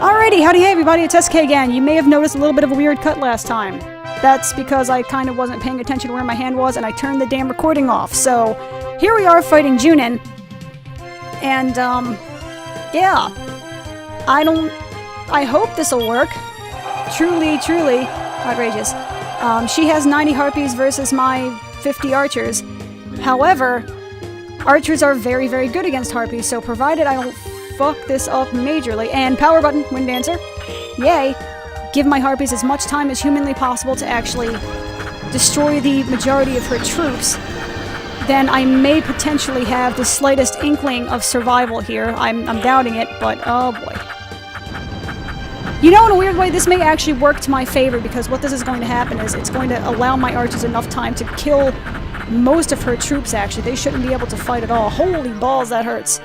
Alrighty, howdy hey everybody, it's SK again. You may have noticed a little bit of a weird cut last time. That's because I kind of wasn't paying attention to where my hand was and I turned the damn recording off. So, here we are fighting Junin. And, yeah. I hope this'll work. Truly, truly outrageous. She has 90 harpies versus my 50 archers. However, archers are very, very good against harpies, so provided I don't fuck this up majorly. And power button, Wind Dancer. Yay. Give my harpies as much time as humanly possible to actually destroy the majority of her troops. Then I may potentially have the slightest inkling of survival here. I'm doubting it, but oh boy. You know, in a weird way, this may actually work to my favor, because what this is going to happen is it's going to allow my archers enough time to kill most of her troops, actually. They shouldn't be able to fight at all. Holy balls, that hurts.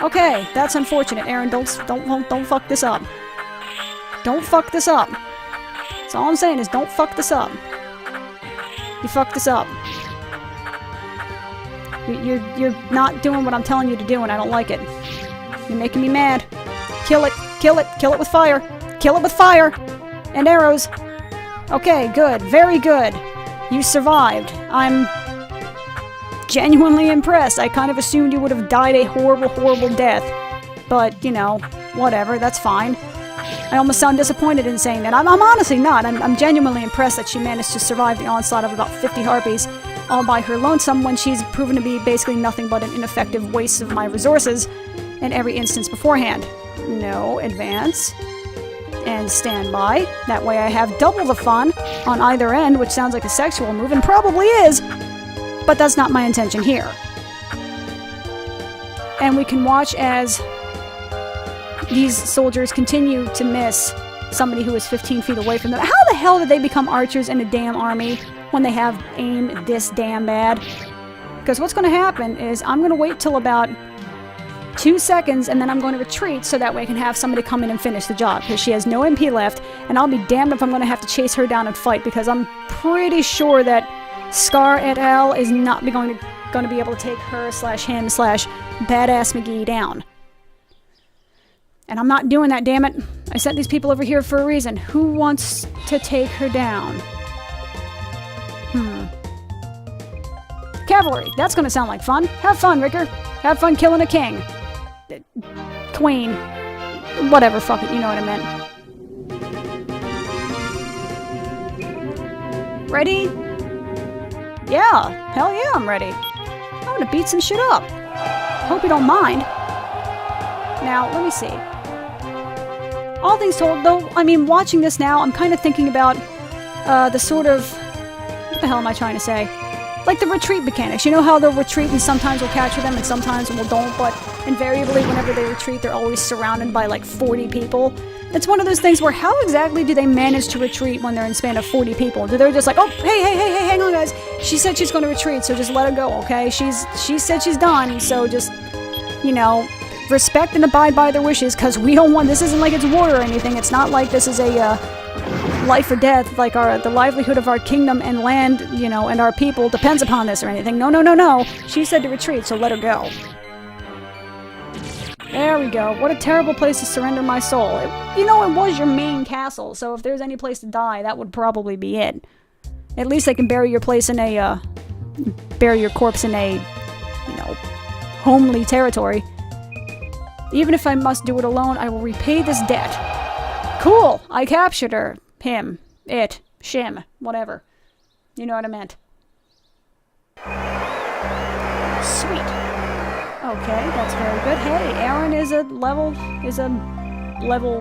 Okay, that's unfortunate. Aaron, don't fuck this up. Don't fuck this up. That's all I'm saying is don't fuck this up. You fucked this up. You're not doing what I'm telling you to do, and I don't like it. You're making me mad. Kill it. Kill it. Kill it with fire. Kill it with fire! And arrows. Okay, good. Very good. You survived. I'm genuinely impressed. I kind of assumed you would have died a horrible, horrible death. But, you know, whatever. That's fine. I almost sound disappointed in saying that. I'm honestly not. I'm genuinely impressed that she managed to survive the onslaught of about 50 harpies all by her lonesome when she's proven to be basically nothing but an ineffective waste of my resources in every instance beforehand. No, advance. And stand by. That way I have double the fun on either end, which sounds like a sexual move, and probably is, but that's not my intention here. And we can watch as these soldiers continue to miss somebody who is 15 feet away from them. How the hell did they become archers in a damn army when they have aim this damn bad? Because what's going to happen is I'm going to wait till about 2 seconds, and then I'm going to retreat so that way I can have somebody come in and finish the job, because she has no MP left, and I'll be damned if I'm going to have to chase her down and fight, because I'm pretty sure that Scar et al. Is not going to be able to take her slash him slash Badass McGee down. And I'm not doing that, damn it. I sent these people over here for a reason. Who wants to take her down? Cavalry. That's going to sound like fun. Have fun, Ricker. Have fun killing a king. Queen. Whatever, fuck it, you know what I meant. Ready? Yeah. Hell yeah, I'm ready. I'm gonna beat some shit up. Hope you don't mind. Now, let me see. All things told, though, I mean, watching this now, I'm kind of thinking about the sort of... What the hell am I trying to say? Like the retreat mechanics. You know how they'll retreat and sometimes we'll capture them and sometimes we'll don't, but invariably whenever they retreat they're always surrounded by like 40 people. It's one of those things where how exactly do they manage to retreat when they're in span of 40 people? Do they just like, oh, hey, hang on guys. She said she's going to retreat, so just let her go, okay? She said she's done, so just, you know, respect and abide by their wishes, because we don't want, this isn't like it's war or anything. It's not like this is a, life or death, like the livelihood of our kingdom and land, you know, and our people depends upon this or anything. No. She said to retreat, so let her go. There we go. What a terrible place to surrender my soul. You know, it was your main castle, so if there's any place to die, that would probably be it. At least they can bury your corpse in a, you know, homely territory. Even if I must do it alone, I will repay this debt. Cool! I captured her. Him. It. Shim. Whatever. You know what I meant. Sweet. Okay, that's very good. Hey, Aaron is a level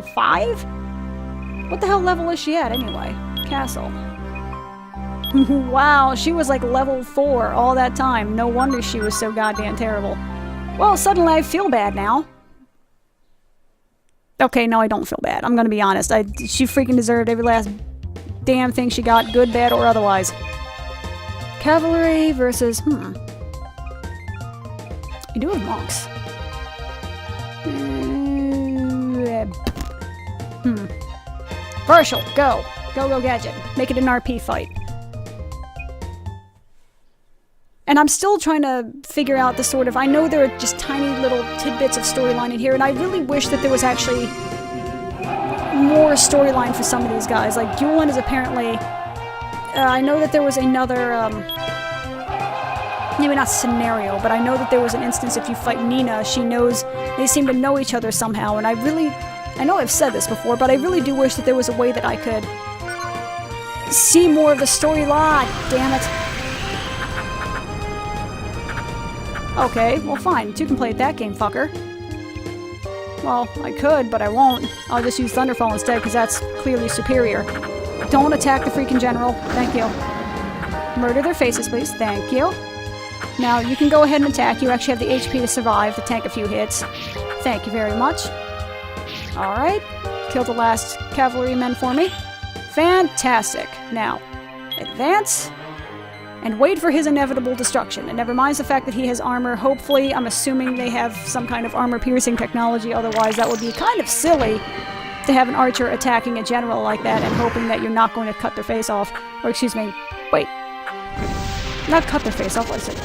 5? What the hell level is she at anyway? Castle. Wow, she was like level 4 all that time. No wonder she was so goddamn terrible. Well, suddenly I feel bad now. Okay, no, I don't feel bad. I'm gonna be honest. She freaking deserved every last damn thing she got, good, bad, or otherwise. Cavalry versus, You do have monks. Marshall, go. Go, Gadget. Make it an RP fight. And I'm still trying to figure out the sort of... I know there are just tiny little tidbits of storyline in here, and I really wish that there was actually more storyline for some of these guys. Like, Yulin is apparently... I know that there was another, maybe not scenario, but I know that there was an instance if you fight Nina, she knows... They seem to know each other somehow, and I know I've said this before, but I really do wish that there was a way that I could see more of the storyline. Damn it. Okay, well fine. You can play that game, fucker. Well, I could, but I won't. I'll just use Thunderfall instead, because that's clearly superior. Don't attack the freaking general. Thank you. Murder their faces, please. Thank you. Now, you can go ahead and attack. You actually have the HP to survive, to tank a few hits. Thank you very much. Alright. Kill the last cavalrymen for me. Fantastic. Now, advance, and wait for his inevitable destruction. And never mind the fact that he has armor. Hopefully, I'm assuming they have some kind of armor-piercing technology, otherwise that would be kind of silly to have an archer attacking a general like that and hoping that you're not going to cut their face off. Or, excuse me, wait. Not cut their face off, what is it?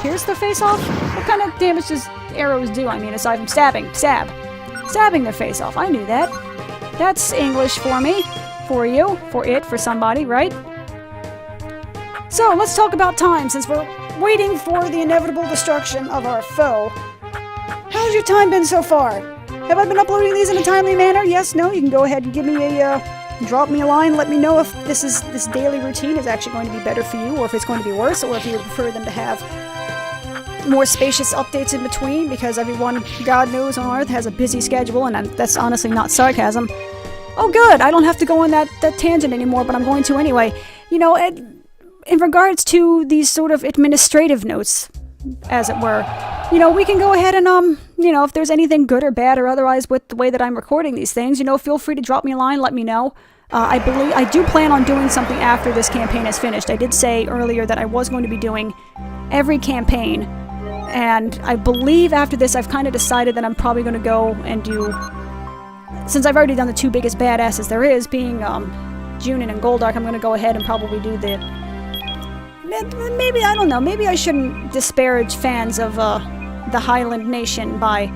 Pierce their face off? What kind of damage does arrows do, I mean, aside from stabbing? Stabbing their face off, I knew that. That's English for me. For you. For it. For somebody, right? So, let's talk about time, since we're waiting for the inevitable destruction of our foe. How's your time been so far? Have I been uploading these in a timely manner? Yes, no? You can go ahead and give me drop me a line, let me know if this daily routine is actually going to be better for you, or if it's going to be worse, or if you prefer them to have more spacious updates in between, because everyone, God knows, on Earth has a busy schedule, and that's honestly not sarcasm. Oh good, I don't have to go on that tangent anymore, but I'm going to anyway. You know, in regards to these sort of administrative notes, as it were, you know, we can go ahead and, you know, if there's anything good or bad or otherwise with the way that I'm recording these things, you know, feel free to drop me a line, let me know. I do plan on doing something after this campaign is finished. I did say earlier that I was going to be doing every campaign, and I believe after this I've kind of decided that I'm probably going to go and do, since I've already done the two biggest badasses there is, being Junin and Goldark, I'm going to go ahead and probably do the... Maybe, I don't know, maybe I shouldn't disparage fans of the Highland Nation by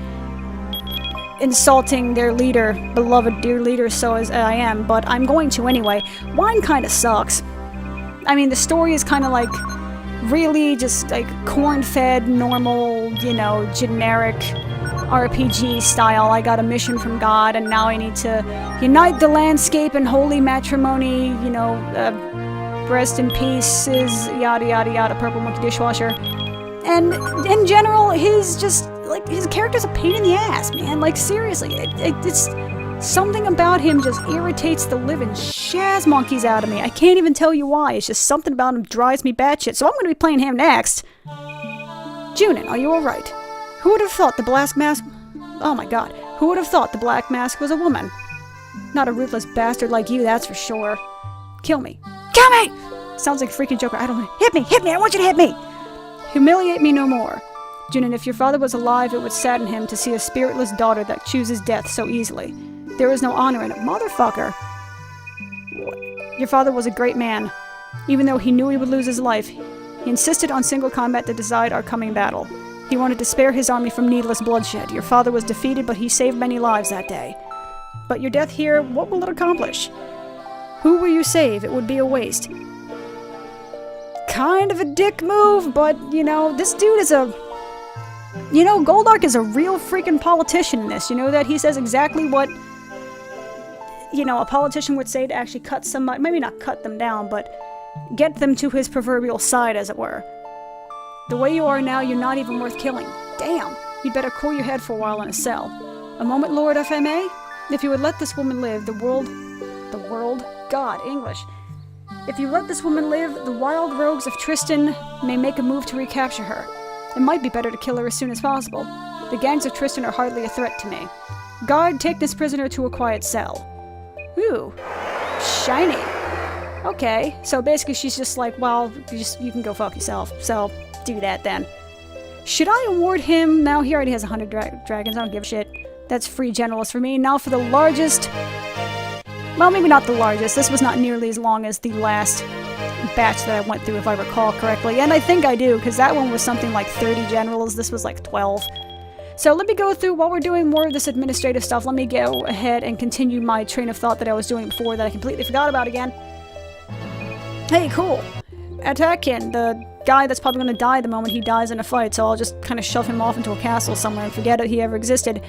insulting their leader, beloved dear leader, so as I am, but I'm going to anyway. Wine kind of sucks. I mean, the story is kind of like really just like corn-fed, normal, you know, generic RPG style. I got a mission from God, and now I need to unite the landscape in holy matrimony, you know, rest in peace is yada yada yada, purple monkey dishwasher. And in general, his character's a pain in the ass, man. Like, seriously, it's something about him just irritates the living shaz monkeys out of me. I can't even tell you why. It's just something about him drives me batshit. So I'm going to be playing him next. Junin, are you alright? Who would have thought the Black Mask... Oh my god. Who would have thought the Black Mask was a woman? Not a ruthless bastard like you, that's for sure. Kill me. Kill me! Sounds like freaking Joker. I don't know. Hit me! Hit me! I want you to hit me! Humiliate me no more. Junin, if your father was alive, it would sadden him to see a spiritless daughter that chooses death so easily. There is no honor in it. Motherfucker! Your father was a great man. Even though he knew he would lose his life, he insisted on single combat to decide our coming battle. He wanted to spare his army from needless bloodshed. Your father was defeated, but he saved many lives that day. But your death here, what will it accomplish? Who will you save? It would be a waste. Kind of a dick move, but, you know, this dude is a... You know, Goldark is a real freaking politician in this. You know that? He says exactly what, you know, a politician would say to actually cut somebody... Maybe not cut them down, but get them to his proverbial side, as it were. The way you are now, you're not even worth killing. Damn! You'd better cool your head for a while in a cell. A moment, Lord, if I may? If you would let this woman live, the world... God, English. If you let this woman live, the wild rogues of Tristan may make a move to recapture her. It might be better to kill her as soon as possible. The gangs of Tristan are hardly a threat to me. Guard, take this prisoner to a quiet cell. Ooh. Shiny. Okay, so basically she's just like, well, you can go fuck yourself. So, do that then. Should I award him... Now, he already has 100 dragons, I don't give a shit. That's free generalist for me. Now for the largest... Well, maybe not the largest. This was not nearly as long as the last batch that I went through, if I recall correctly. And I think I do, because that one was something like 30 generals. This was like 12. So let me go through, while we're doing more of this administrative stuff, let me go ahead and continue my train of thought that I was doing before that I completely forgot about again. Hey, cool. Attackin, the guy that's probably going to die the moment he dies in a fight, so I'll just kind of shove him off into a castle somewhere and forget he ever existed.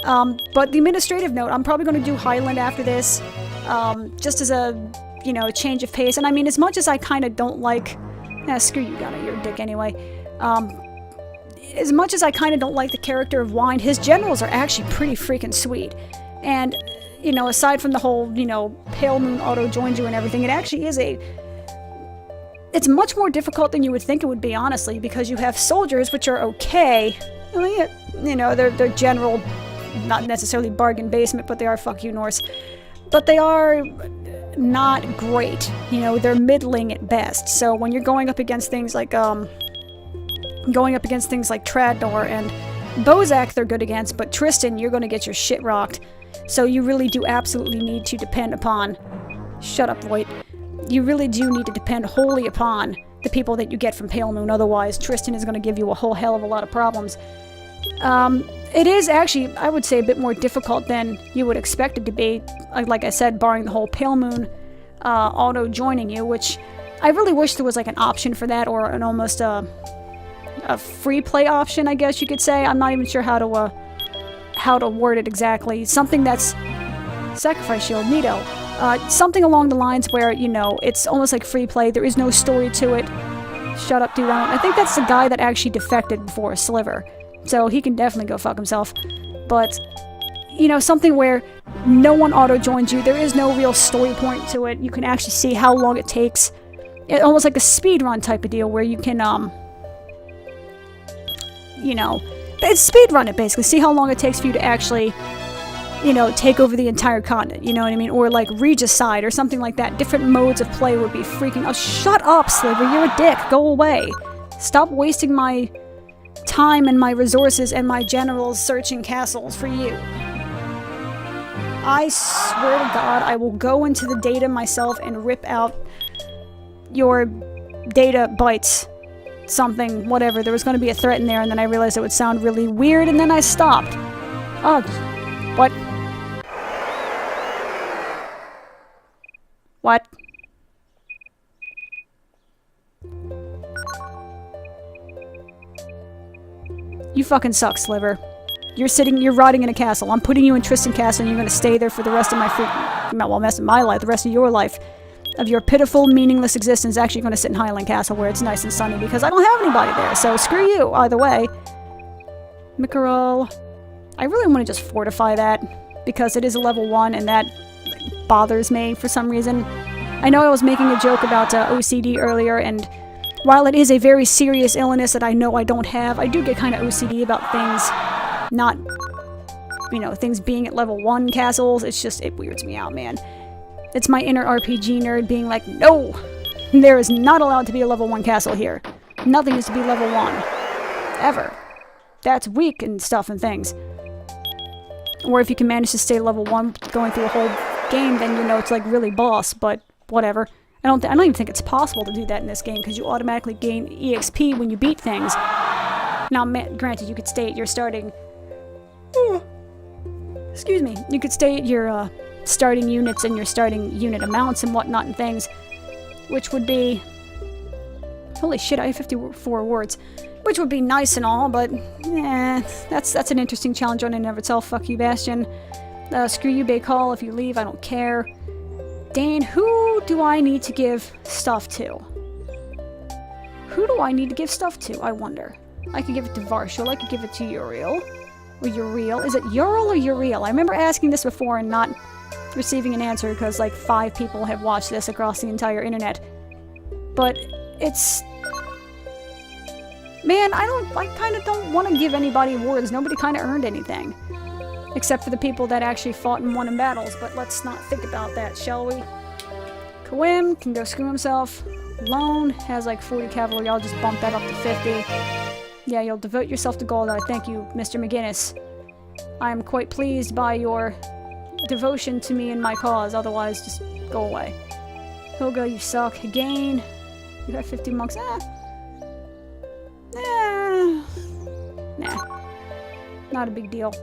But the administrative note, I'm probably going to do Highland after this, just as a, you know, change of pace. And I mean, as much as I kind of don't like... screw you, Gunner, you're a dick anyway. As much as I kind of don't like the character of Wine, his generals are actually pretty freaking sweet. And, you know, aside from the whole, you know, Pale Moon auto-joins you and everything, it actually is a... It's much more difficult than you would think it would be, honestly, because you have soldiers, which are okay. I mean, you know, they're general, not necessarily bargain basement, but they are fuck you Norse. But they are not great. You know, they're middling at best. So when you're going up against things like, Tradnor and Bozak, they're good against, but Tristan, you're going to get your shit rocked. So you really do absolutely need to depend upon... Shut up, Voight. You really do need to depend wholly upon the people that you get from Pale Moon, otherwise Tristan is going to give you a whole hell of a lot of problems. It is actually, I would say, a bit more difficult than you would expect it to be, like I said, barring the whole Pale Moon auto-joining you, which I really wish there was like an option for that, or an almost a free play option, I guess you could say. I'm not even sure how to word it exactly. Something that's... Sacrifice Shield, neato. Something along the lines where, you know, it's almost like free play, there is no story to it. Shut up, dude. I think that's the guy that actually defected before Sliver. So he can definitely go fuck himself. But, you know, something where no one auto-joins you, there is no real story point to it. You can actually see how long it takes. Almost like a speedrun type of deal where you can, you know, it's speedrun it basically. See how long it takes for you to actually... you know, take over the entire continent, you know what I mean? Or like Regicide or something like that. Different modes of play would be freaking... Oh, shut up, Sliver, you're a dick. Go away. Stop wasting my time and my resources and my generals searching castles for you. I swear to God, I will go into the data myself and rip out your data bytes. Something, whatever. There was going to be a threat in there, and then I realized it would sound really weird, and then I stopped. Oh, what? What? You fucking suck, Sliver. You're rotting in a castle. I'm putting you in Tristan Castle and you're gonna stay there for the rest of my life, the rest of your life. Of your pitiful, meaningless existence, actually gonna sit in Highland Castle where it's nice and sunny because I don't have anybody there, so screw you, either way. Mikaral. I really want to just fortify that because it is a level 1 and that bothers me for some reason. I know I was making a joke about OCD earlier, and while it is a very serious illness that I know I don't have, I do get kind of OCD about things not, you know, things being at level 1 castles. It's just, it weirds me out, man. It's my inner RPG nerd being like, no! There is not allowed to be a level 1 castle here. Nothing is to be level 1. Ever. That's weak and stuff and things. Or if you can manage to stay level 1 going through a whole game, then you know it's like really boss, but whatever. I don't even think it's possible to do that in this game, because you automatically gain EXP when you beat things. Now, granted, you could stay at your starting... excuse me. You could stay at your starting units and your starting unit amounts and whatnot and things, which would be... Holy shit, I have 54 words. Which would be nice and all, but that's an interesting challenge on and of itself. Fuck you, Bastion. Screw you, Baykal. If you leave, I don't care. Dane, who do I need to give stuff to? Who do I need to give stuff to, I wonder? I could give it to Varshul. I could give it to Uriel. Or Uriel. Is it Uriel or Uriel? I remember asking this before and not receiving an answer because like 5 people have watched this across the entire internet. But it's... Man, I kind of don't want to give anybody awards. Nobody kind of earned anything. Except for the people that actually fought and won in battles, but let's not think about that, shall we? Kawim can go screw himself. Lone has like 40 cavalry. I'll just bump that up to 50. Yeah, you'll devote yourself to Goldar. Thank you, Mr. McGinnis. I am quite pleased by your devotion to me and my cause. Otherwise, just go away. Hilga, you suck. Again, you got 50 monks. Nah. Not a big deal.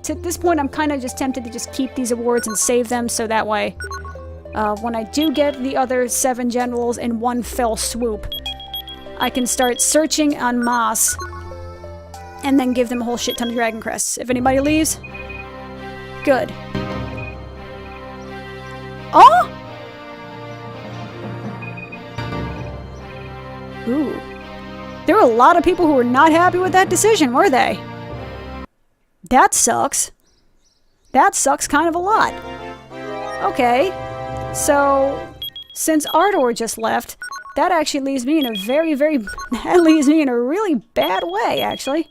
To this point, I'm kind of just tempted to just keep these awards and save them, so that way, when I do get the other 7 generals in one fell swoop, I can start searching en masse, and then give them a whole shit ton of Dragon Crests. If anybody leaves, good. Oh! Ooh. There were a lot of people who were not happy with that decision, were they? That sucks. That sucks kind of a lot. Okay. So, since Ardor just left, that actually leaves me in a that leaves me in a really bad way, actually.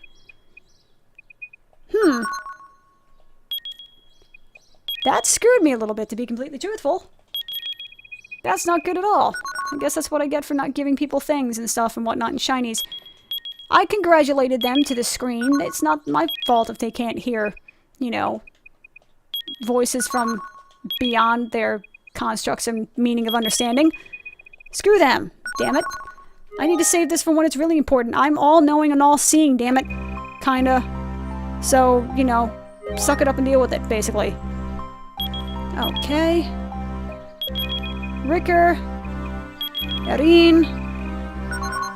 That screwed me a little bit, to be completely truthful. That's not good at all. I guess that's what I get for not giving people things and stuff and whatnot and shinies. I congratulated them to the screen. It's not my fault if they can't hear, you know, voices from beyond their constructs and meaning of understanding. Screw them, damn it. I need to save this for when it's really important. I'm all-knowing and all-seeing, damn it. Kinda. So, you know, suck it up and deal with it, basically. Okay. Ricker. Erin.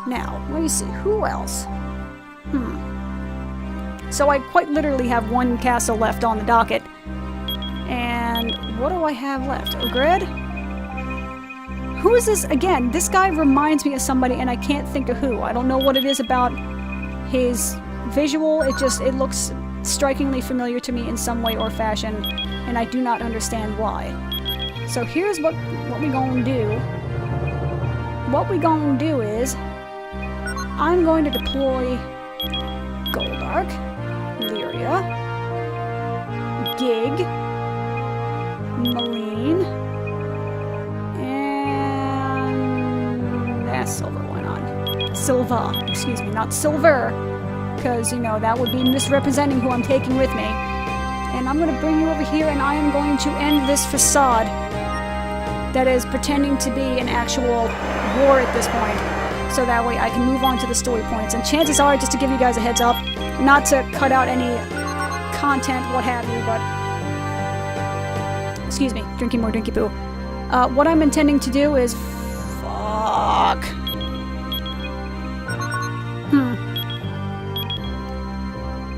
Now, let me see. Who else? So I quite literally have 1 castle left on the docket. And what do I have left? Ogred? Who is this? Again, this guy reminds me of somebody and I can't think of who. I don't know what it is about his visual. It looks strikingly familiar to me in some way or fashion, and I do not understand why. So here's what we gonna do. What we gonna do is I'm going to deploy Goldark, Lyria, Gig, Malene, and Silver, why not? Silva, excuse me, not Silver, because, you know, that would be misrepresenting who I'm taking with me. And I'm going to bring you over here, and I am going to end this facade that is pretending to be an actual war at this point, so that way I can move on to the story points. And chances are, just to give you guys a heads up, not to cut out any content, what have you, but... Excuse me, drinking more drinky poo. What I'm intending to do is... Fuck.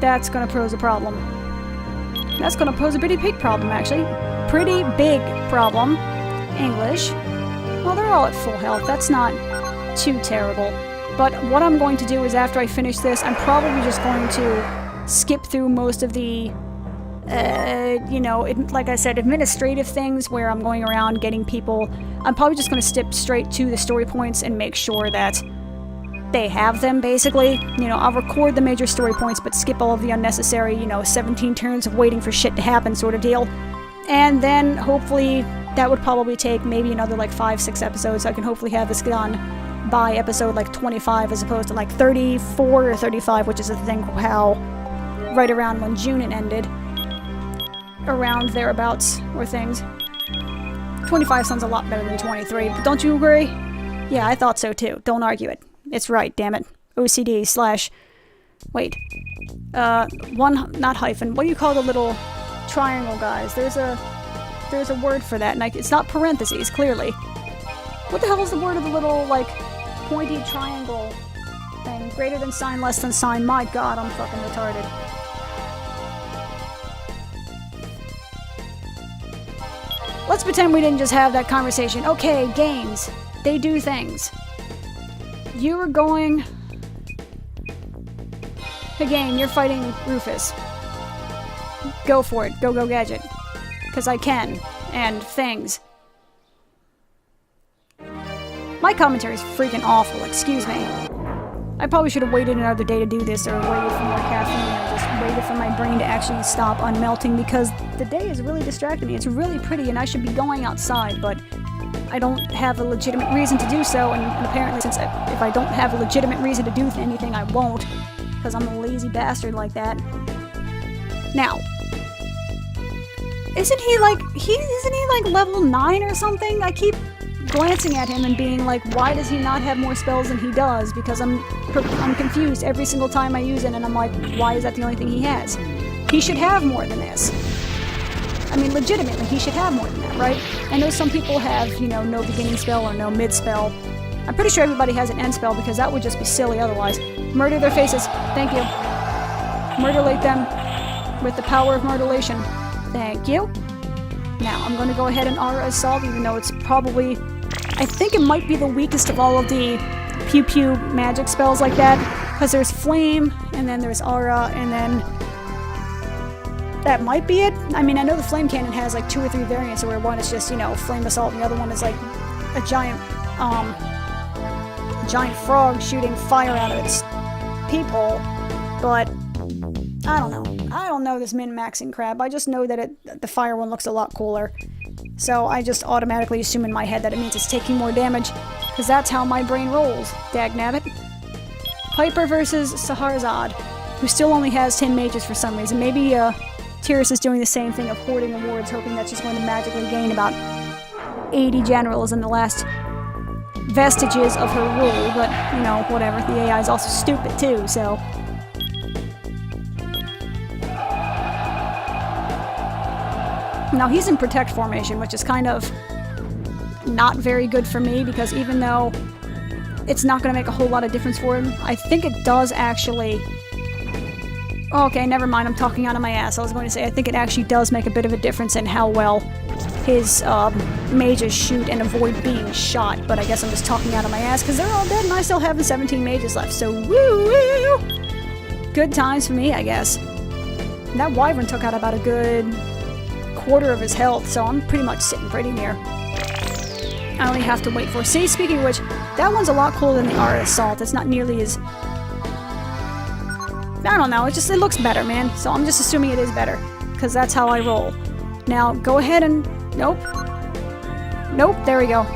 That's gonna pose a problem. That's gonna pose a pretty big problem, actually. Pretty big problem. English. Well, they're all at full health. That's not too terrible. But what I'm going to do is, after I finish this, I'm probably just going to skip through most of the, you know, like I said, administrative things where I'm going around getting people. I'm probably just going to skip straight to the story points and make sure that they have them, basically. You know, I'll record the major story points, but skip all of the unnecessary, you know, 17 turns of waiting for shit to happen sort of deal. And then, hopefully, that would probably take maybe another, like, 5-6 episodes. So I can hopefully have this done by episode, like, 25, as opposed to, like, 34 or 35, which is, I think, how right around when June it ended. Around thereabouts, or things. 25 sounds a lot better than 23, but don't you agree? Yeah, I thought so, too. Don't argue it. It's right, damn it. OCD / wait. Not hyphen. What do you call the little triangle guys? There's a word for that, and it's not parentheses, clearly. What the hell is the word of the little, like, pointy triangle thing? Greater than sign, less than sign. My god, I'm fucking retarded. Let's pretend we didn't just have that conversation. Okay, games. They do things. You are going... Again, you're fighting Rufus. Go for it. Go, go, gadget. Because I can. And things. My commentary is freaking awful, excuse me. I probably should have waited another day to do this, or waited for more caffeine, or just waited for my brain to actually stop unmelting, because the day is really distracting me. It's really pretty, and I should be going outside, but I don't have a legitimate reason to do so, and apparently since if I don't have a legitimate reason to do anything, I won't, because I'm a lazy bastard like that. Now, isn't he like level 9 or something? I keep glancing at him and being like, why does he not have more spells than he does? Because I'm confused every single time I use it, and I'm like, why is that the only thing he has? He should have more than this. I mean, legitimately, he should have more than that, right? I know some people have, you know, no beginning spell or no mid spell. I'm pretty sure everybody has an end spell because that would just be silly otherwise. Murder their faces. Thank you. Murderlate them with the power of murderlation. Thank you. Now, I'm going to go ahead and Aura Assault, even though it's probably... I think it might be the weakest of all of the pew-pew magic spells like that. Because there's Flame, and then there's Aura, and then... that might be it. I mean, I know the Flame Cannon has like 2 or 3 variants where one is just, you know, Flame Assault, and the other one is like a giant frog shooting fire out of its peephole. But... I don't know. I don't know this min-maxing crap. I just know that the fire one looks a lot cooler. So I just automatically assume in my head that it means it's taking more damage, because that's how my brain rolls. Dagnabbit. Piper versus Saharzad, who still only has 10 mages for some reason. Maybe Tyrus is doing the same thing of hoarding awards, hoping that she's going to magically gain about 80 generals in the last vestiges of her rule, but, you know, whatever. The AI is also stupid too, so... Now, he's in Protect formation, which is kind of not very good for me, because even though it's not going to make a whole lot of difference for him, I think it does actually... Okay, never mind, I'm talking out of my ass. I was going to say, I think it actually does make a bit of a difference in how well his mages shoot and avoid being shot, but I guess I'm just talking out of my ass, because they're all dead and I still have the 17 mages left, so woo-woo! Good times for me, I guess. That Wyvern took out about a good... quarter of his health, so I'm pretty much sitting pretty near. I only have to wait for... See, speaking of which, that one's a lot cooler than the Aura Assault. It's not nearly as... I don't know, it looks better, man. So I'm just assuming it is better, because that's how I roll. Now, go ahead and... Nope. Nope, there we go.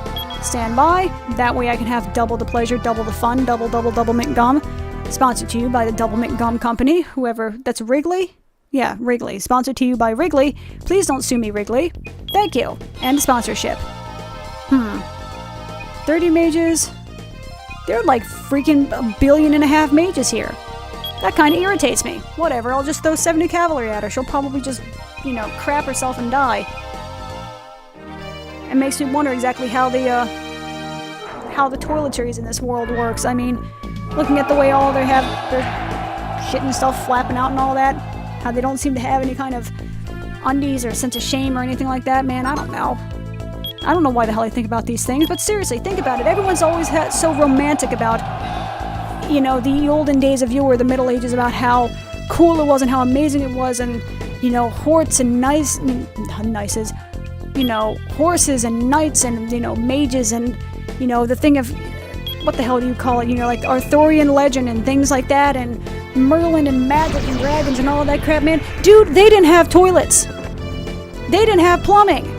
Stand by. That way I can have double the pleasure, double the fun, double mint gum. Sponsored to you by the Double Mint Gum Company. Whoever... That's Wrigley? Yeah, Wrigley. Sponsored to you by Wrigley. Please don't sue me, Wrigley. Thank you. End sponsorship. 30 mages. There are like freaking 1.5 billion mages here. That kind of irritates me. Whatever, I'll just throw 70 cavalry at her. She'll probably just, you know, crap herself and die. It makes me wonder exactly how the toiletries in this world works. I mean, looking at the way all they have their shit and stuff flapping out and all that. How they don't seem to have any kind of undies or sense of shame or anything like that, man. I don't know. I don't know why the hell I think about these things, but seriously, think about it. Everyone's always so romantic about, you know, the olden days of yore, the Middle Ages, about how cool it was and how amazing it was, and, you know, horses and horses and knights and, you know, mages and, you know, the thing of, what the hell do you call it? You know, like Arthurian legend and things like that, and Merlin and magic and dragons and all that crap, man. Dude, they didn't have toilets. They didn't have plumbing.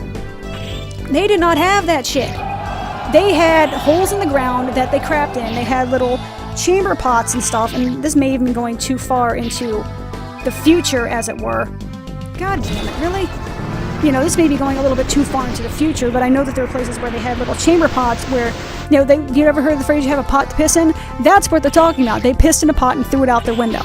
They did not have that shit. They had holes in the ground that they crapped in. They had little chamber pots and stuff, and this may even be going too far into the future, as it were. God damn it, really? You know, this may be going a little bit too far into the future, but I know that there are places where they had little chamber pots where, you know, you ever heard the phrase, you have a pot to piss in? That's what they're talking about. They pissed in a pot and threw it out their window.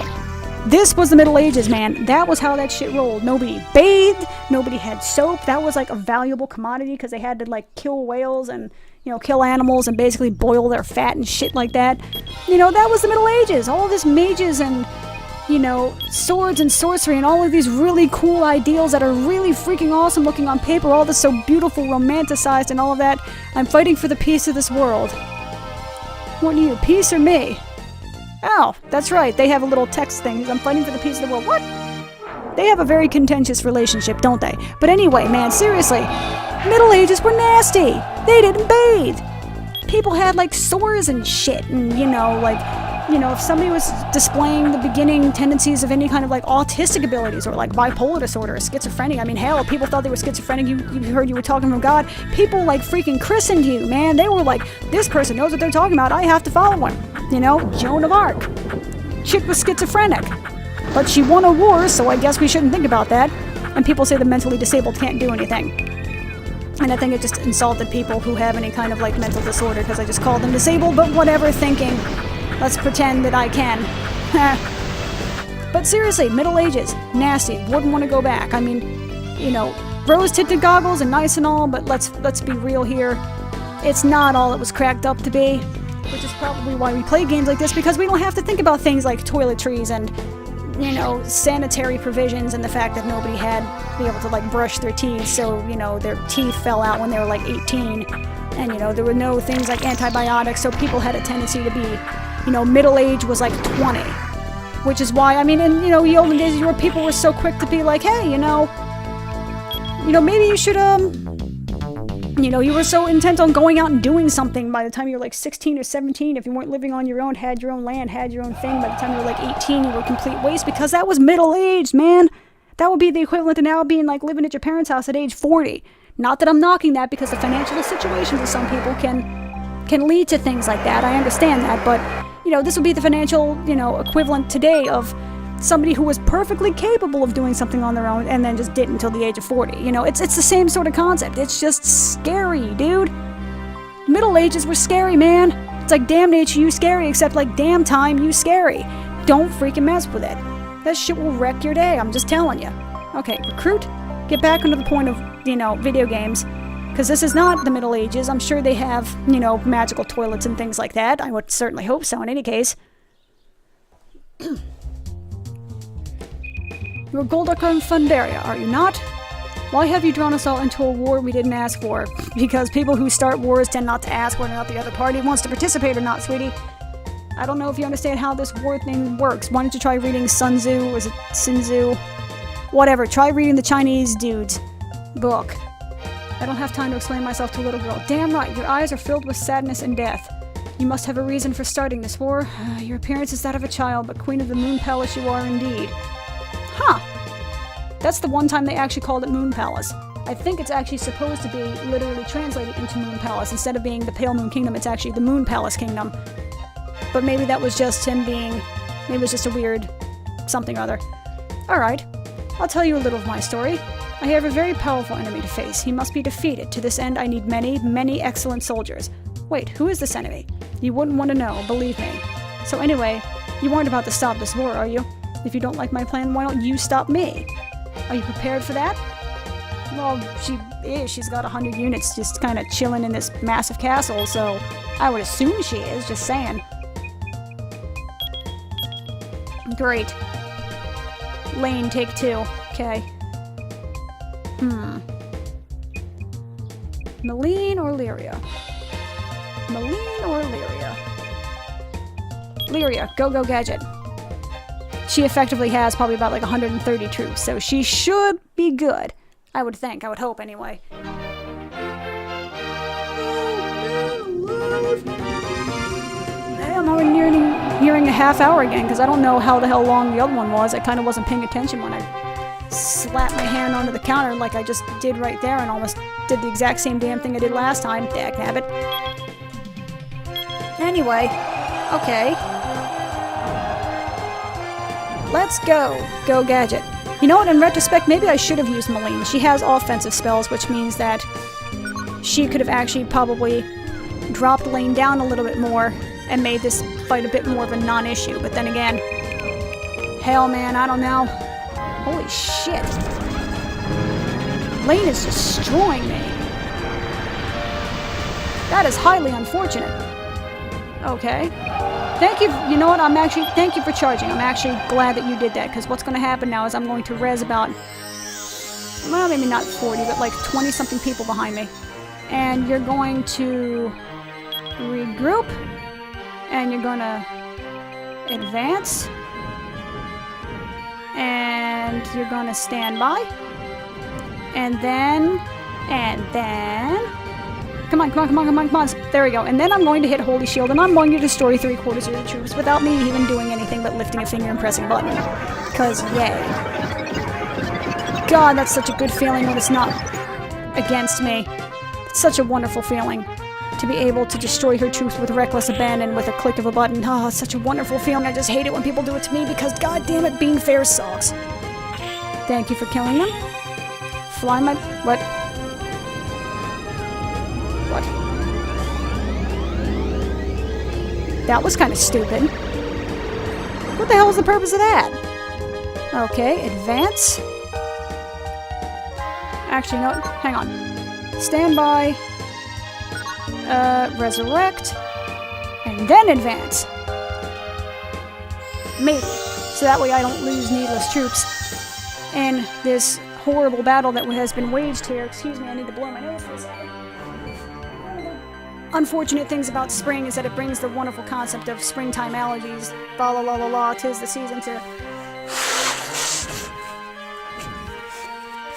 This was the Middle Ages, man. That was how that shit rolled. Nobody bathed. Nobody had soap. That was like a valuable commodity because they had to like kill whales and, you know, kill animals and basically boil their fat and shit like that. You know, that was the Middle Ages. All this mages and, you know, swords and sorcery and all of these really cool ideals that are really freaking awesome looking on paper, all this so beautiful, romanticized and all of that. I'm fighting for the peace of this world. What are you, peace or me? Oh, that's right, they have a little text thing. I'm fighting for the peace of the world. What? They have a very contentious relationship, don't they? But anyway, man, seriously, Middle Ages were nasty. They didn't bathe. People had, like, sores and shit, and, you know, like, you know, if somebody was displaying the beginning tendencies of any kind of, like, autistic abilities or, like, bipolar disorder or schizophrenic, I mean, hell, people thought they were schizophrenic, you heard you were talking from God, people, like, freaking christened you, man. They were like, this person knows what they're talking about, I have to follow him. You know, Joan of Arc. Chick was schizophrenic. But she won a war, so I guess we shouldn't think about that. And people say the mentally disabled can't do anything. And I think it just insulted people who have any kind of, like, mental disorder, because I just called them disabled, but whatever, thinking, let's pretend that I can. But seriously, Middle Ages, nasty, wouldn't want to go back. I mean, you know, rose-tinted goggles are nice and all, but let's be real here. It's not all it was cracked up to be, which is probably why we play games like this, because we don't have to think about things like toiletries and, you know, sanitary provisions and the fact that nobody had be able to, like, brush their teeth, so, you know, their teeth fell out when they were, like, 18. And, you know, there were no things like antibiotics, so people had a tendency to be, you know, middle age was, like, 20. Which is why, I mean, in, you know, the olden days, where people were so quick to be like, hey, you know, maybe you should, you know, you were so intent on going out and doing something by the time you were like 16 or 17. If you weren't living on your own, had your own land, had your own thing, by the time you were like 18, you were complete waste, because that was middle-aged, man. That would be the equivalent to now being like living at your parents' house at age 40. Not that I'm knocking that, because the financial situations of some people can lead to things like that. I understand that, but, you know, this would be the financial, you know, equivalent today of somebody who was perfectly capable of doing something on their own and then just didn't until the age of 40. You know, it's the same sort of concept. It's just scary, dude. Middle Ages were scary, man. It's like damn nature you scary, except like damn time you scary. Don't freaking mess with it. That shit will wreck your day, I'm just telling you. Okay, recruit. Get back onto the point of, you know, video games. Because this is not the Middle Ages. I'm sure they have, you know, magical toilets and things like that. I would certainly hope so in any case. You're Golduck on Fandaria, are you not? Why have you drawn us all into a war we didn't ask for? Because people who start wars tend not to ask whether or not the other party wants to participate or not, sweetie. I don't know if you understand how this war thing works. Why don't you try reading Sun Tzu? Or is it Sun Tzu? Whatever, try reading the Chinese dude's book. I don't have time to explain myself to a little girl. Damn right, your eyes are filled with sadness and death. You must have a reason for starting this war. Your appearance is that of a child, but Queen of the Moon Palace you are indeed. Huh. That's the one time they actually called it Moon Palace. I think it's actually supposed to be literally translated into Moon Palace. Instead of being the Pale Moon Kingdom, it's actually the Moon Palace Kingdom. But maybe that was just him being... maybe it was just a weird something or other. Alright. I'll tell you a little of my story. I have a very powerful enemy to face. He must be defeated. To this end, I need many, many excellent soldiers. Wait, who is this enemy? You wouldn't want to know, believe me. So anyway, you weren't about to stop this war, are you? If you don't like my plan, why don't you stop me? Are you prepared for that? Well, she is. She's got 100 units just kind of chilling in this massive castle, so I would assume she is, just saying. Great. Lane, take 2. Okay. Maline or Lyria? Maline or Lyria? Lyria, go Gadget. She effectively has probably about like 130 troops, so she should be good. I would think, I would hope anyway. I'm already nearing a half hour again, because I don't know how the hell long the other one was. I kind of wasn't paying attention when I slapped my hand onto the counter like I just did right there and almost did the exact same damn thing I did last time. Dagnabbit. Anyway, okay. Let's go. Go Gadget. You know what, in retrospect, maybe I should have used Maline. She has offensive spells, which means that she could have actually probably dropped Lane down a little bit more and made this fight a bit more of a non-issue. But then again, hell man, I don't know. Holy shit. Lane is destroying me. That is highly unfortunate. Okay. Thank you, you know what, thank you for charging. I'm actually glad that you did that, because what's going to happen now is I'm going to res about, well, maybe not 40, but like 20-something people behind me. And you're going to regroup, and you're going to advance, and you're going to stand by, and then, come on. There we go. And then I'm going to hit Holy Shield, and I'm going to destroy 3/4 of the troops without me even doing anything but lifting a finger and pressing a button. Because, yay. God, that's such a good feeling when it's not against me. It's such a wonderful feeling to be able to destroy her troops with reckless abandon with a click of a button. Oh, it's such a wonderful feeling. I just hate it when people do it to me because, god damn it, being fair sucks. Thank you for killing them. Fly my... what? what? That was kind of stupid. What the hell was the purpose of that? Okay, advance. Actually, no, hang on. Stand by. Resurrect. And then advance. Maybe. So that way I don't lose needless troops in this horrible battle that has been waged here. Excuse me, I need to blow my nose for a second. Unfortunate things about spring is that it brings the wonderful concept of springtime allergies. Fa la la la la, 'tis the season to...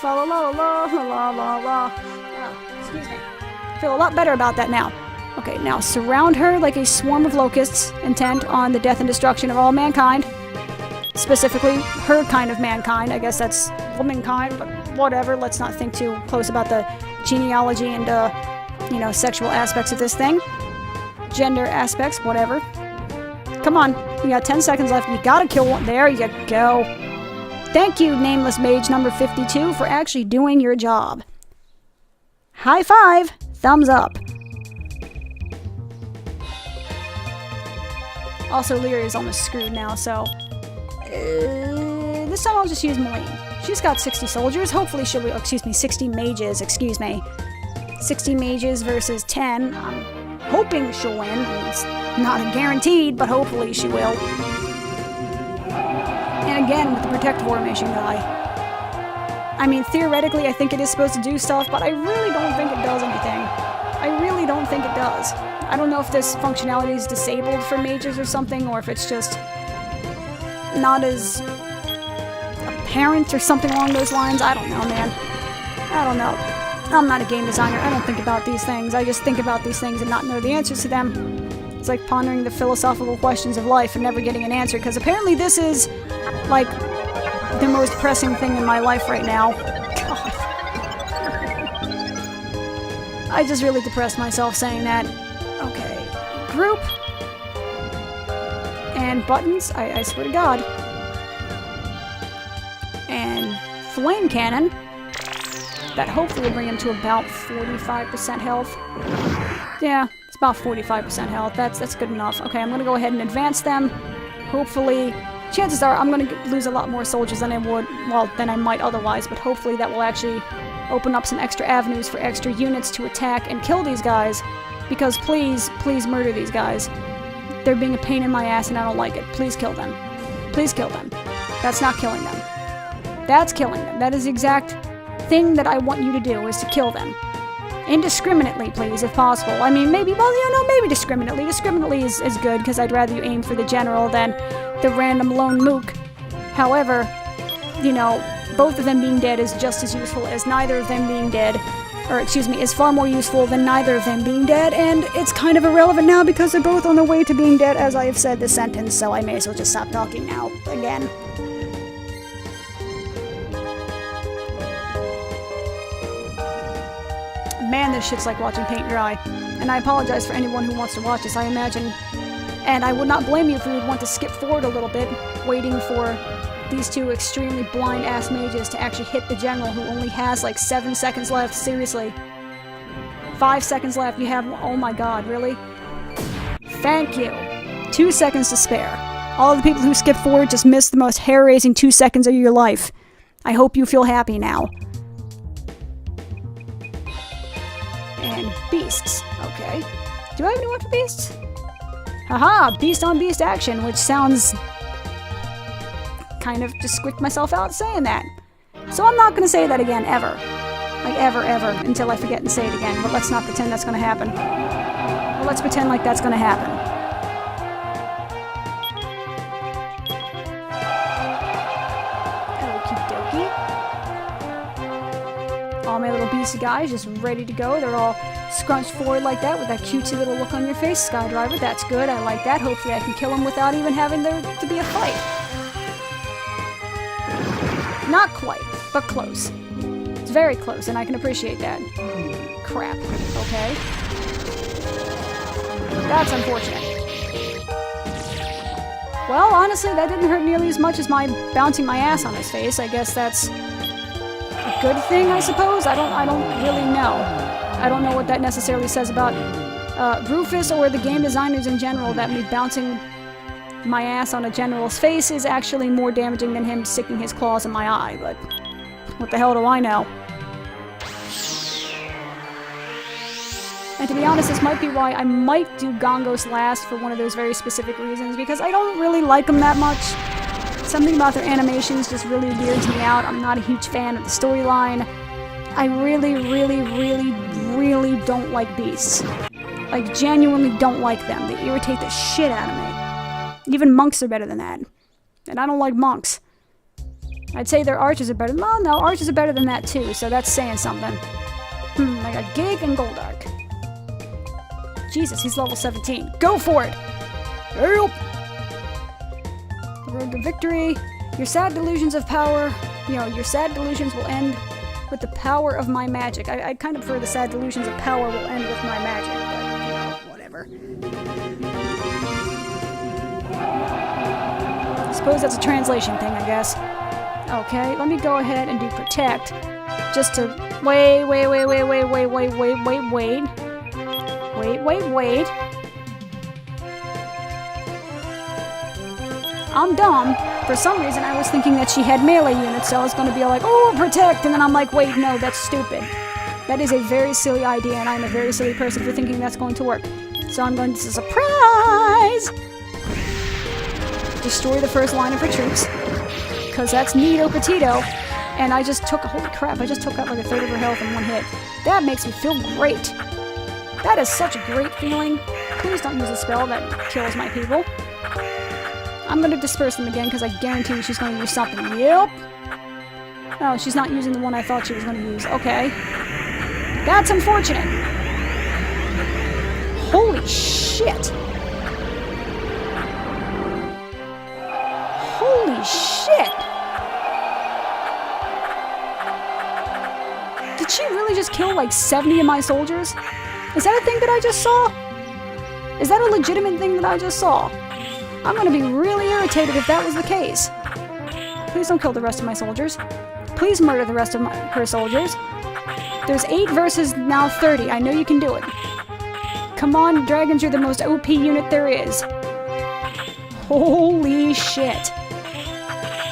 Fa la la la la la la. Oh, excuse me. I feel a lot better about that now. Okay, now surround her like a swarm of locusts, intent on the death and destruction of all mankind. Specifically, her kind of mankind. I guess that's womankind, but whatever. Let's not think too close about the genealogy and, you know, sexual aspects of this thing. Gender aspects, whatever. Come on, you got 10 seconds left. You gotta kill one. There you go. Thank you, Nameless Mage number 52, for actually doing your job. High five! Thumbs up. Also, Lyria is almost screwed now, so... this time I'll just use Maline. She's got 60 soldiers. Hopefully she'll be... Oh, excuse me, 60 mages, excuse me. 60 mages versus 10. I'm hoping she'll win. It's not a guaranteed, but hopefully she will. And again, with the Protect Formation guy. I mean, theoretically, I think it is supposed to do stuff, but I really don't think it does anything. I really don't think it does. I don't know if this functionality is disabled for mages or something, or if it's just not as apparent or something along those lines. I don't know, man. I don't know. I'm not a game designer. I don't think about these things. I just think about these things and not know the answers to them. It's like pondering the philosophical questions of life and never getting an answer, because apparently this is, like, the most pressing thing in my life right now. God. I just really depressed myself saying that. Okay. Group. And buttons. I swear to God. And flame cannon. That hopefully will bring him to about 45% health. Yeah, it's about 45% health. That's good enough. Okay, I'm gonna go ahead and advance them. Hopefully, chances are I'm gonna lose a lot more soldiers than I would, well, than I might otherwise, but hopefully that will actually open up some extra avenues for extra units to attack and kill these guys. Because please, please murder these guys. They're being a pain in my ass and I don't like it. Please kill them. Please kill them. That's not killing them. That's killing them. That is the exact thing that I want you to do, is to kill them. Indiscriminately, please, if possible. I mean, maybe, well, you know, maybe discriminately. Discriminately is good, because I'd rather you aim for the general than the random lone mook. However, you know, both of them being dead is just as useful as neither of them being dead. Or, excuse me, is far more useful than neither of them being dead, and it's kind of irrelevant now because they're both on their way to being dead, as I have said this sentence, so I may as well just stop talking now, again. Man, this shit's like watching paint dry. And I apologize for anyone who wants to watch this, I imagine. And I would not blame you if you would want to skip forward a little bit, waiting for these two extremely blind-ass mages to actually hit the general, who only has like 7 seconds left. Seriously. 5 seconds left. You have... Oh my god, really? Thank you. 2 seconds to spare. All the people who skip forward just missed the most hair-raising 2 seconds of your life. I hope you feel happy now. And beasts. Okay. Do I have anyone for beasts? Haha! Beast on beast action, which sounds... kind of just squeaked myself out saying that. So I'm not gonna say that again, ever. Like, ever, until I forget and say it again. But let's not pretend that's gonna happen. Well, let's pretend like that's gonna happen. Okie dokie. All my little beastie guys just ready to go. They're all scrunched forward like that with that cutesy little look on your face, Skydriver. That's good. I like that. Hopefully I can kill them without even having there to be a fight. Not quite, but close. It's very close, and I can appreciate that. Crap. Okay. That's unfortunate. Well, honestly, that didn't hurt nearly as much as my bouncing my ass on his face. I guess that's good thing, I suppose? I don't really know. I don't know what that necessarily says about Rufus or the game designers in general, that me bouncing my ass on a general's face is actually more damaging than him sticking his claws in my eye, but what the hell do I know? And to be honest, this might be why I might do Gongos last for one of those very specific reasons, because I don't really like them that much. Something about their animations just really weirds me out. I'm not a huge fan of the storyline. I really, really, really, really don't like beasts. Like, genuinely don't like them. They irritate the shit out of me. Even monks are better than that. And I don't like monks. I'd say their archers are better. Well, no, archers are better than that too, so that's saying something. I got Gig and Goldark. Jesus, he's level 17. Go for it! Help! The road to victory. Your sad delusions of power, your sad delusions will end with the power of my magic. I kind of prefer the sad delusions of power will end with my magic, but, whatever. I suppose that's a translation thing, I guess. Okay, let me go ahead and do protect. Just to wait. I'm dumb. For some reason, I was thinking that she had melee units, so I was going to be like, oh, protect, and then I'm like, wait, no, that's stupid. That is a very silly idea, and I'm a very silly person for thinking that's going to work. So I'm going to surprise! Destroy the first line of her troops, because that's neato petito. And I just took, holy crap, I just took out like a third of her health in one hit. That makes me feel great. That is such a great feeling. Please don't use a spell that kills my people. I'm going to disperse them again because I guarantee you she's going to use something. Yep. Oh, she's not using the one I thought she was going to use. Okay. That's unfortunate. Holy shit. Holy shit. Did she really just kill like 70 of my soldiers? Is that a thing that I just saw? Is that a legitimate thing that I just saw? I'm gonna be really irritated if that was the case. Please don't kill the rest of my soldiers. Please murder the rest of her soldiers. There's 8 versus now 30. I know you can do it. Come on, dragons, you're the most OP unit there is. Holy shit.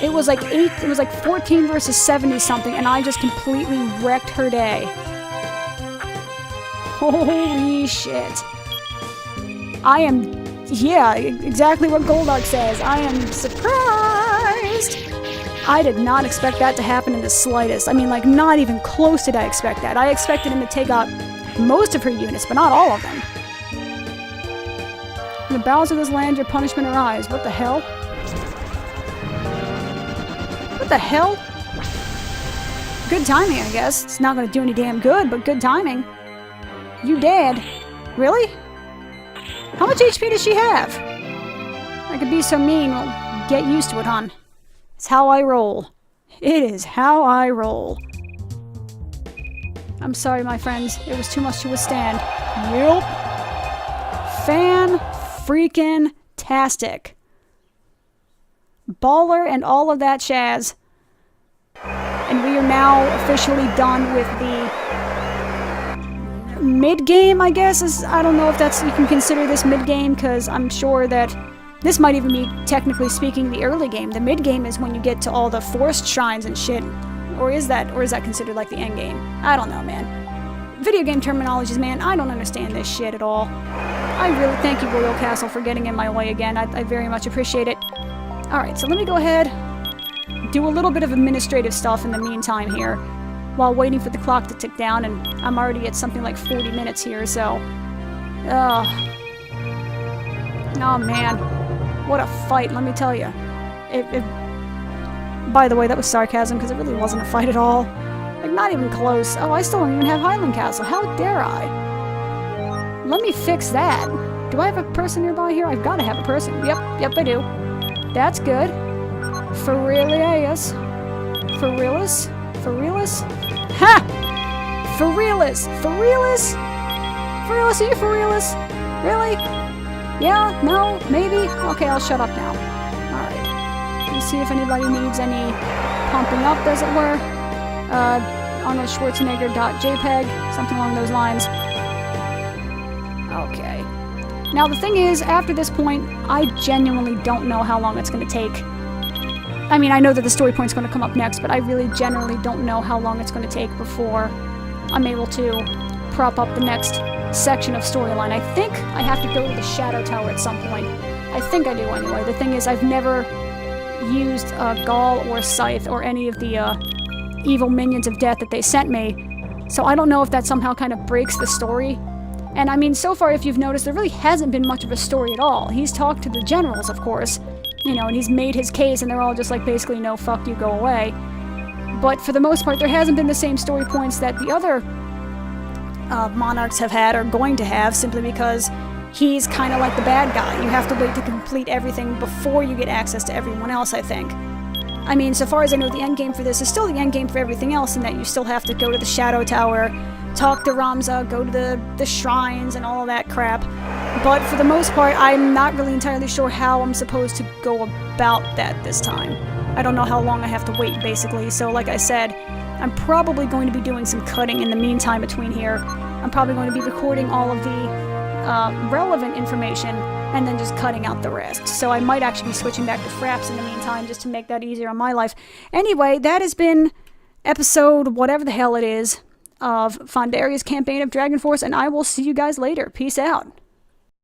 It was like 14 versus 70 something, and I just completely wrecked her day. Holy shit. I am, yeah, exactly what Goldark says. I am surprised. I did not expect that to happen in the slightest. I mean, like, not even close did I expect that. I expected him to take out most of her units, but not all of them. In the bowels of this land, your punishment arise. What the hell? What the hell? Good timing, I guess. It's not gonna do any damn good, but good timing. You dead. Really? How much HP does she have? I could be so mean. Well, get used to it, hon. It's how I roll. It is how I roll. I'm sorry, my friends. It was too much to withstand. Yup. Fan-freaking-tastic. Baller and all of that shaz. And we are now officially done with the mid-game, I guess. I don't know if you can consider this mid-game, because I'm sure that this might even be, technically speaking, the early game. The mid-game is when you get to all the forest shrines and shit. Or is that considered like the end game? I don't know, man. Video game terminologies, man, I don't understand this shit at all. I really thank you, Royal Castle, for getting in my way again. I very much appreciate it. Alright, so let me go ahead, do a little bit of administrative stuff in the meantime here, while waiting for the clock to tick down, and I'm already at something like 40 minutes here, so... Oh, man. What a fight, let me tell you. By the way, that was sarcasm, because it really wasn't a fight at all. Like, not even close. Oh, I still don't even have Highland Castle. How dare I? Let me fix that. Do I have a person nearby here? I've got to have a person. Yep, I do. That's good. For realius. For realis? For realis? Ha! For realis! For realis? For realis? Are you for realis? Really? Yeah? No? Maybe? Okay, I'll shut up now. Alright. Let's see if anybody needs any pumping up, as it were. ArnoldSchwarzenegger.jpg, something along those lines. Okay. Now the thing is, after this point, I genuinely don't know how long it's going to take. I mean, I know that the story point's going to come up next, but I really generally don't know how long it's going to take before I'm able to prop up the next section of storyline. I think I have to go to the Shadow Tower at some point. I think I do anyway. The thing is, I've never used Gaul or Scythe or any of the evil minions of death that they sent me, so I don't know if that somehow kind of breaks the story. And I mean, so far, if you've noticed, there really hasn't been much of a story at all. He's talked to the generals, of course, you know, and he's made his case, and they're all just like, basically, no, fuck you, go away. But for the most part, there hasn't been the same story points that the other monarchs have had or going to have, simply because he's kind of like the bad guy. You have to wait to complete everything before you get access to everyone else, I think. I mean, so far as I know, the endgame for this is still the endgame for everything else, in that you still have to go to the Shadow Tower, talk to Ramza, go to the shrines and all of that crap. But for the most part, I'm not really entirely sure how I'm supposed to go about that this time. I don't know how long I have to wait, basically. So like I said, I'm probably going to be doing some cutting in the meantime between here. I'm probably going to be recording all of the relevant information and then just cutting out the rest. So I might actually be switching back to Fraps in the meantime, just to make that easier on my life. Anyway, that has been episode whatever the hell it is of Fandaria's campaign of Dragon Force, and I will see you guys later. Peace out.